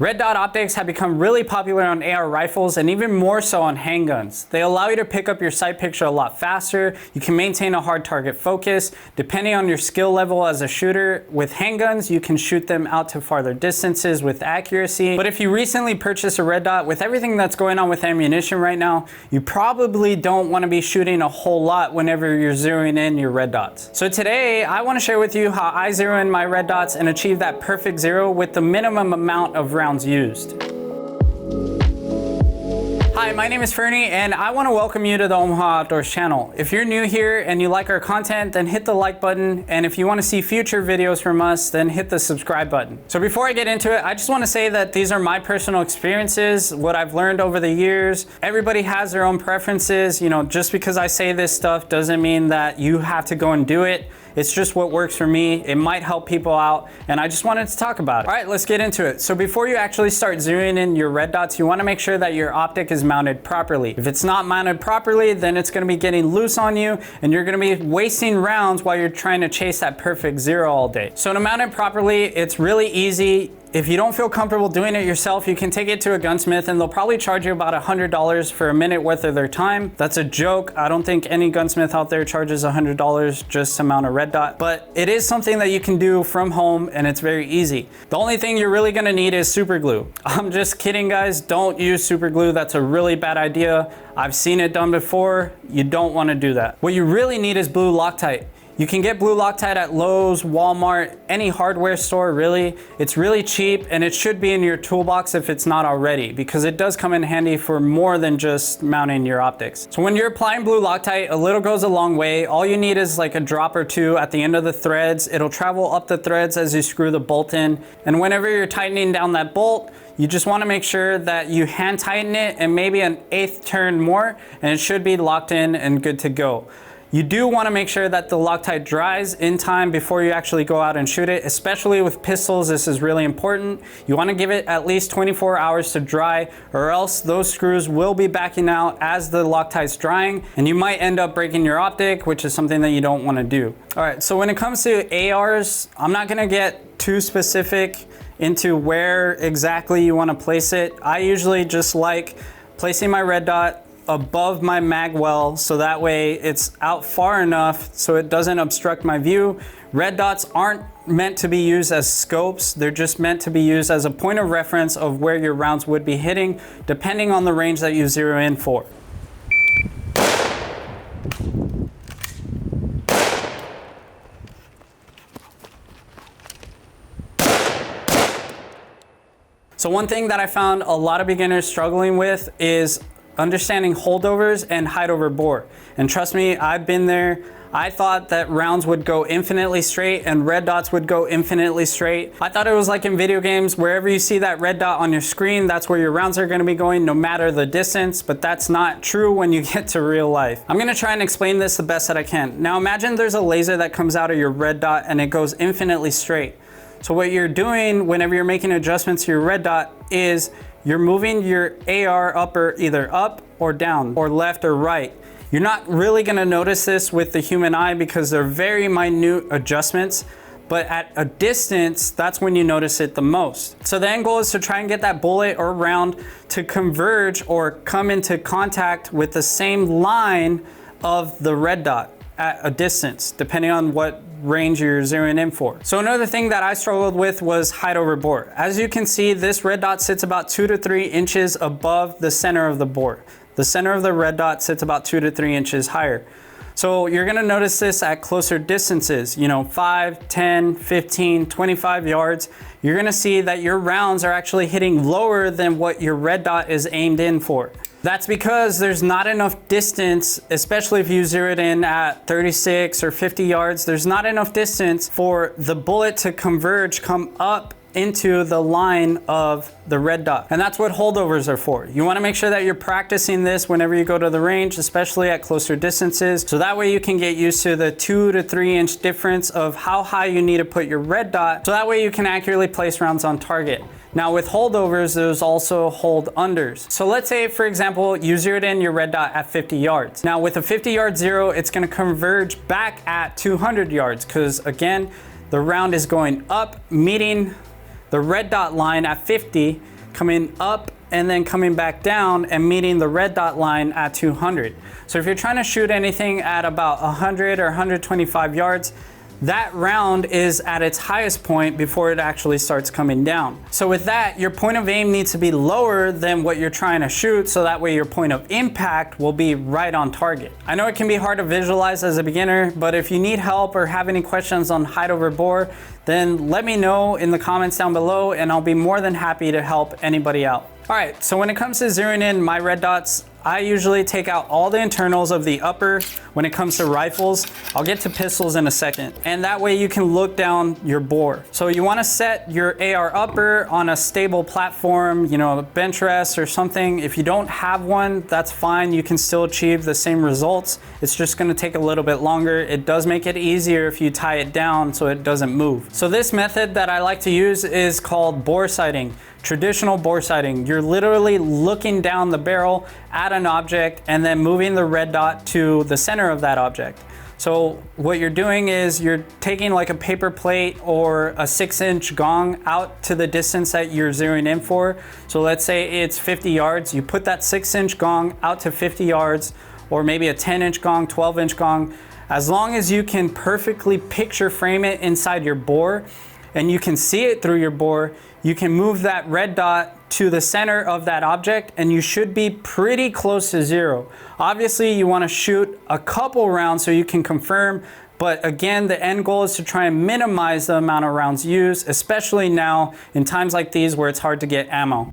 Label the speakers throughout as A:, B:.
A: Red dot optics have become really popular on AR rifles and even more so on handguns. They allow you to pick up your sight picture a lot faster. You can maintain a hard target focus. Depending on your skill level as a shooter, with handguns, you can shoot them out to farther distances with accuracy. But if you recently purchased a red dot, with everything that's going on with ammunition right now, you probably don't want to be shooting a whole lot whenever you're zeroing in your red dots. So today, I want to share with you how I zero in my red dots and achieve that perfect zero with the minimum amount of rounds used. Hi, my name is Fernie and I want to welcome you to the Omaha Outdoors channel. If you're new here and you like our content, then hit the like button, and if you want to see future videos from us, then hit the subscribe button. So before I get into it, I just want to say that these are my personal experiences, what I've learned over the years. Everybody has their own preferences. You know, just because I say this stuff doesn't mean that you have to go and do it. It's just what works for me. It might help people out, and I just wanted to talk about it. All right, let's get into it. So before you actually start zeroing in your red dots, you want to make sure that your optic is mounted properly. If it's not mounted properly, then it's going to be getting loose on you, and you're going to be wasting rounds while you're trying to chase that perfect zero all day. So to mount it properly, it's really easy. If you don't feel comfortable doing it yourself, you can take it to a gunsmith and they'll probably charge you about $100 for a minute worth of their time. That's a joke. I don't think any gunsmith out there charges $100 just to mount a red dot, but it is something that you can do from home and it's very easy. The only thing you're really gonna need is super glue. I'm just kidding, guys. Don't use super glue. That's a really bad idea. I've seen it done before. You don't wanna do that. What you really need is blue Loctite. You can get blue Loctite at Lowe's, Walmart, any hardware store really. It's really cheap and it should be in your toolbox if it's not already, because it does come in handy for more than just mounting your optics. So when you're applying blue Loctite, a little goes a long way. All you need is like a drop or two at the end of the threads. It'll travel up the threads as you screw the bolt in. And whenever you're tightening down that bolt, you just want to make sure that you hand tighten it and maybe an eighth turn more, and it should be locked in and good to go. You do want to make sure that the Loctite dries in time before you actually go out and shoot it, especially with pistols. This is really important. You want to give it at least 24 hours to dry, or else those screws will be backing out as the Loctite's drying, and you might end up breaking your optic, which is something that you don't want to do. All right, so when it comes to ARs, I'm not going to get too specific into where exactly you want to place it. I usually just like placing my red dot above my mag well, so that way it's out far enough so it doesn't obstruct my view. Red dots aren't meant to be used as scopes. They're just meant to be used as a point of reference of where your rounds would be hitting, depending on the range that you zero in for. So one thing that I found a lot of beginners struggling with is understanding holdovers and height over bore. And trust me, I've been there. I thought that rounds would go infinitely straight and red dots would go infinitely straight. I thought it was like in video games, wherever you see that red dot on your screen, that's where your rounds are gonna be going no matter the distance, but that's not true when you get to real life. I'm gonna try and explain this the best that I can. Now imagine there's a laser that comes out of your red dot and it goes infinitely straight. So what you're doing whenever you're making adjustments to your red dot is you're moving your AR either up or down or left or right. You're not really gonna notice this with the human eye because they're very minute adjustments, but at a distance, that's when you notice it the most. So the end goal is to try and get that bullet or round to converge or come into contact with the same line of the red dot at a distance, depending on what range you're zeroing in for. So another thing that I struggled with was height over bore. As you can see, this red dot sits about 2 to 3 inches above the center of the bore. The center of the red dot sits about 2 to 3 inches higher. So you're gonna notice this at closer distances, 5, 10, 15, 25 yards. You're gonna see that your rounds are actually hitting lower than what your red dot is aimed in for. That's because there's not enough distance, especially if you zero it in at 36 or 50 yards, there's not enough distance for the bullet to converge, come up into the line of the red dot. And that's what holdovers are for. You want to make sure that you're practicing this whenever you go to the range, especially at closer distances. So that way you can get used to the 2 to 3 inch difference of how high you need to put your red dot. So that way you can accurately place rounds on target. Now with holdovers, there's also hold unders. So let's say, for example, you zeroed in your red dot at 50 yards. Now with a 50-yard zero, it's gonna converge back at 200 yards because again, the round is going up, meeting the red dot line at 50, coming up and then coming back down and meeting the red dot line at 200. So if you're trying to shoot anything at about 100 or 125 yards, that round is at its highest point before it actually starts coming down. So with that, your point of aim needs to be lower than what you're trying to shoot, so that way your point of impact will be right on target. I know it can be hard to visualize as a beginner, but if you need help or have any questions on height over bore, then let me know in the comments down below and I'll be more than happy to help anybody out. All right, so when it comes to zeroing in my red dots, I usually take out all the internals of the upper when it comes to rifles. I'll get to pistols in a second. And that way you can look down your bore. So you wanna set your AR upper on a stable platform, you know, a bench rest or something. If you don't have one, that's fine. You can still achieve the same results. It's just gonna take a little bit longer. It does make it easier if you tie it down so it doesn't move. So this method that I like to use is called bore sighting. Traditional bore sighting. You're literally looking down the barrel at an object and then moving the red dot to the center of that object. So what you're doing is you're taking like a paper plate or a 6-inch gong out to the distance that you're zeroing in for. So let's say it's 50 yards. You put that 6-inch gong out to 50 yards, or maybe a 10-inch gong, 12-inch gong. As long as you can perfectly picture frame it inside your bore and you can see it through your bore, you can move that red dot to the center of that object and you should be pretty close to zero. Obviously you want to shoot a couple rounds so you can confirm, but again, the end goal is to try and minimize the amount of rounds used, especially now in times like these where it's hard to get ammo.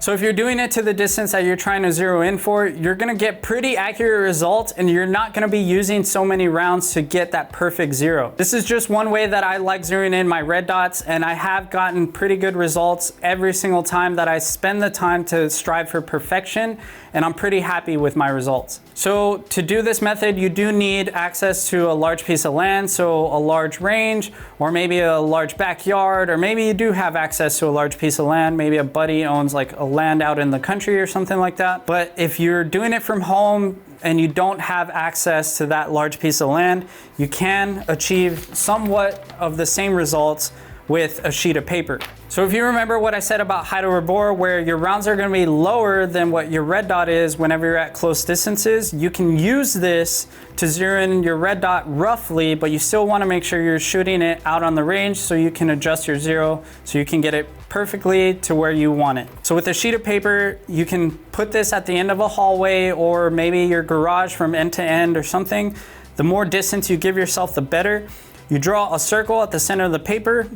A: So if you're doing it to the distance that you're trying to zero in for, you're gonna get pretty accurate results and you're not gonna be using so many rounds to get that perfect zero. This is just one way that I like zeroing in my red dots, and I have gotten pretty good results every single time that I spend the time to strive for perfection, and I'm pretty happy with my results. So to do this method, you do need access to a large piece of land, so a large range, or maybe a large backyard, or maybe you do have access to a large piece of land. Maybe a buddy owns like a land out in the country or something like that. But if you're doing it from home and you don't have access to that large piece of land, you can achieve somewhat of the same results with a sheet of paper. So if you remember what I said about height over bore, where your rounds are going to be lower than what your red dot is whenever you're at close distances, you can use this to zero in your red dot roughly, but you still want to make sure you're shooting it out on the range so you can adjust your zero so you can get it perfectly to where you want it. So with a sheet of paper, you can put this at the end of a hallway or maybe your garage from end to end or something. The more distance you give yourself, the better. You draw a circle at the center of the paper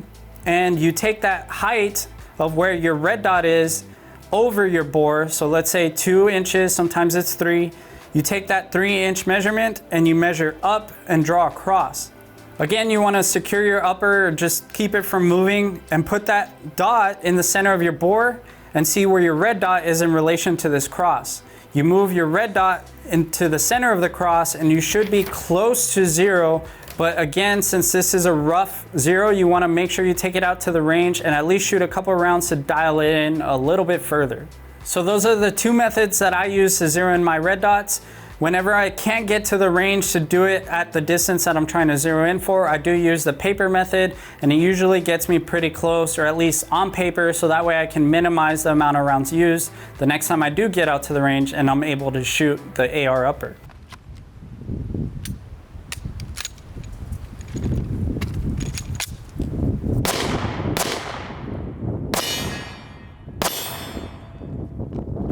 A: and you take that height of where your red dot is over your bore. So let's say 2 inches, sometimes it's 3. You take that 3-inch measurement and you measure up and draw across. Again, you want to secure your upper, just keep it from moving, and put that dot in the center of your bore and see where your red dot is in relation to this cross. You move your red dot into the center of the cross and you should be close to zero. But again, since this is a rough zero, you want to make sure you take it out to the range and at least shoot a couple rounds to dial it in a little bit further. So those are the two methods that I use to zero in my red dots. Whenever I can't get to the range to do it at the distance that I'm trying to zero in for, I do use the paper method, and it usually gets me pretty close, or at least on paper, so that way I can minimize the amount of rounds used the next time I do get out to the range and I'm able to shoot the AR upper.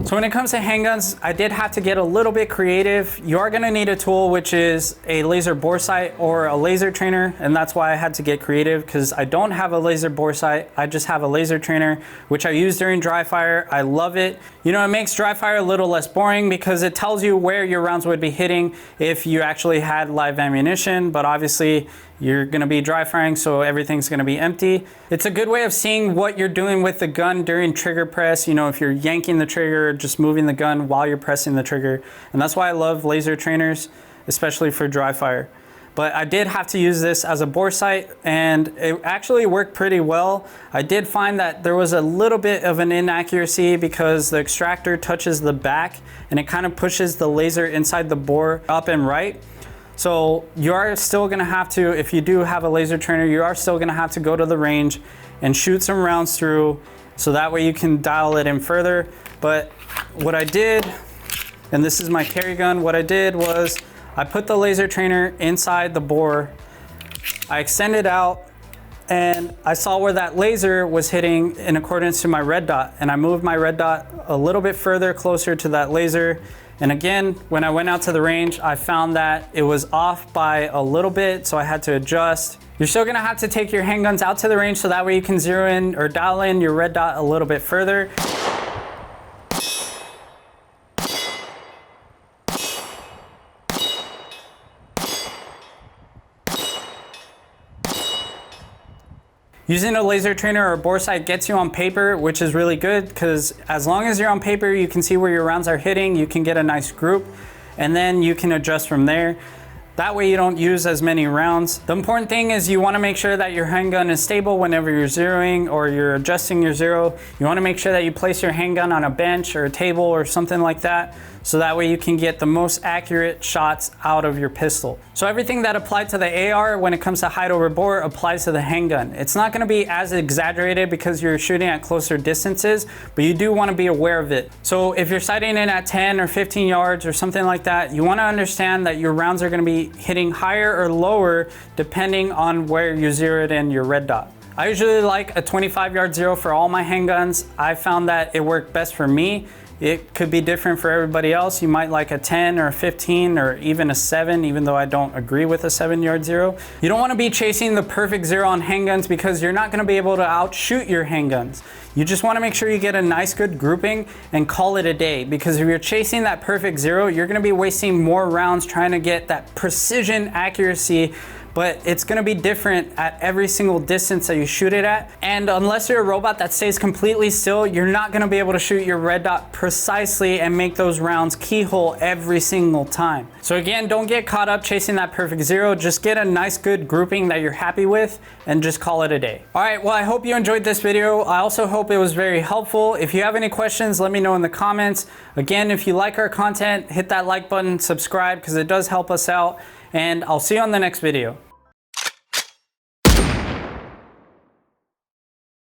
A: So when it comes to handguns, I did have to get a little bit creative. You are gonna need a tool, which is a laser bore sight or a laser trainer, and that's why I had to get creative, because I don't have a laser bore sight. I just have a laser trainer, which I use during dry fire. I love it. You know, it makes dry fire a little less boring because it tells you where your rounds would be hitting if you actually had live ammunition, but obviously you're gonna be dry firing, so everything's gonna be empty. It's a good way of seeing what you're doing with the gun during trigger press. You know, if you're yanking the trigger, just moving the gun while you're pressing the trigger. And that's why I love laser trainers, especially for dry fire. But I did have to use this as a bore sight, and it actually worked pretty well. I did find that there was a little bit of an inaccuracy because the extractor touches the back and it kind of pushes the laser inside the bore up and right. So you are still gonna have to, if you do have a laser trainer, you are still gonna have to go to the range and shoot some rounds through, so that way you can dial it in further. But what I did, and this is my carry gun, what I did was I put the laser trainer inside the bore, I extended out, and I saw where that laser was hitting in accordance to my red dot, and I moved my red dot a little bit further closer to that laser. And again, when I went out to the range, I found that it was off by a little bit, so I had to adjust. You're still gonna have to take your handguns out to the range so that way you can zero in or dial in your red dot a little bit further. Using a laser trainer or a bore sight gets you on paper, which is really good because as long as you're on paper, you can see where your rounds are hitting, you can get a nice group, and then you can adjust from there. That way you don't use as many rounds. The important thing is you wanna make sure that your handgun is stable whenever you're zeroing or you're adjusting your zero. You wanna make sure that you place your handgun on a bench or a table or something like that, so that way you can get the most accurate shots out of your pistol. So everything that applied to the AR when it comes to height over bore applies to the handgun. It's not gonna be as exaggerated because you're shooting at closer distances, but you do wanna be aware of it. So if you're sighting in at 10 or 15 yards or something like that, you wanna understand that your rounds are gonna be hitting higher or lower depending on where you zeroed in your red dot. I usually like a 25-yard zero for all my handguns. I found that it worked best for me. It could be different for everybody else. You might like a 10 or a 15 or even a 7, even though I don't agree with a 7-yard zero. You don't want to be chasing the perfect zero on handguns because you're not going to be able to outshoot your handguns. You just want to make sure you get a nice good grouping and call it a day, because if you're chasing that perfect zero, you're going to be wasting more rounds trying to get that precision accuracy, but it's gonna be different at every single distance that you shoot it at. And unless you're a robot that stays completely still, you're not gonna be able to shoot your red dot precisely and make those rounds keyhole every single time. So again, don't get caught up chasing that perfect zero. Just get a nice good grouping that you're happy with and just call it a day. All right, well, I hope you enjoyed this video. I also hope it was very helpful. If you have any questions, let me know in the comments. Again, if you like our content, hit that like button, subscribe, because it does help us out. And I'll see you on the next video.